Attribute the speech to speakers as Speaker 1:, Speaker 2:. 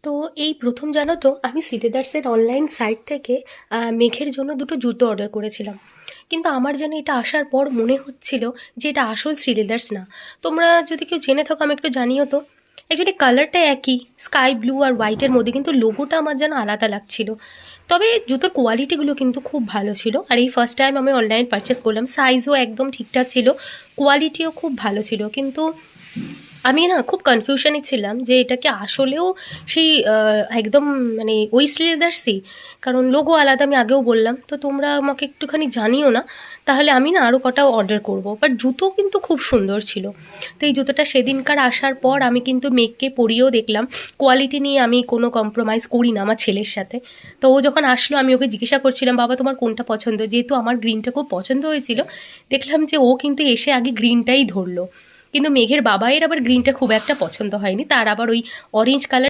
Speaker 1: তো এই প্রথম জানো তো আমি সিলেদার্সের অনলাইন সাইট থেকে মেঘের জন্য দুটো জুতো অর্ডার করেছিলাম। কিন্তু আমার যেন এটা আসার পর মনে হচ্ছিল যে এটা আসল শ্রীলেদার্স না। তোমরা যদি কেউ জেনে থাকো আমি একটু জানিও তো। অ্যাকচুয়ালি কালারটা একই, স্কাই ব্লু আর হোয়াইটের মধ্যে, কিন্তু লোগোটা আমার যেন আলাদা লাগছিল। তবে জুতোর কোয়ালিটিগুলো কিন্তু খুব ভালো ছিল, আর এই ফার্স্ট টাইম আমি অনলাইন পারচেস করলাম, সাইজও একদম ঠিকঠাক ছিল, কোয়ালিটিও খুব ভালো ছিল। কিন্তু আমি না খুব কনফিউশনে ছিলাম যে এটা কি আসলেও সেই একদম মানে ওই শ্রীলেদার্সই, কারণ লোগো আলাদা আমি আগেও বললাম। তো তোমরা আমাকে একটুখানি জানিও না, তাহলে আমি না আরও কটাও অর্ডার করব। বাট জুতো কিন্তু খুব সুন্দর ছিল। তো এই জুতোটা সেদিনকার আসার পর আমি কিন্তু মেঘকে পরিয়েও দেখলাম। কোয়ালিটি নিয়ে আমি কোনো কম্প্রোমাইজ করি না আমার ছেলের সাথে। তো ও যখন আসলো আমি ওকে জিজ্ঞাসা করছিলাম, বাবা তোমার কোনটা পছন্দ, যেহেতু আমার গ্রিনটা খুব পছন্দ হয়েছিল। দেখলাম যে ও কিন্তু এসে আগে গ্রিনটাই ধরলো। কিন্তু মেঘের বাবাইয়ের আবার গ্রিনটা খুব একটা পছন্দ হয়নি, তার আবার ওই অরেঞ্জ কালার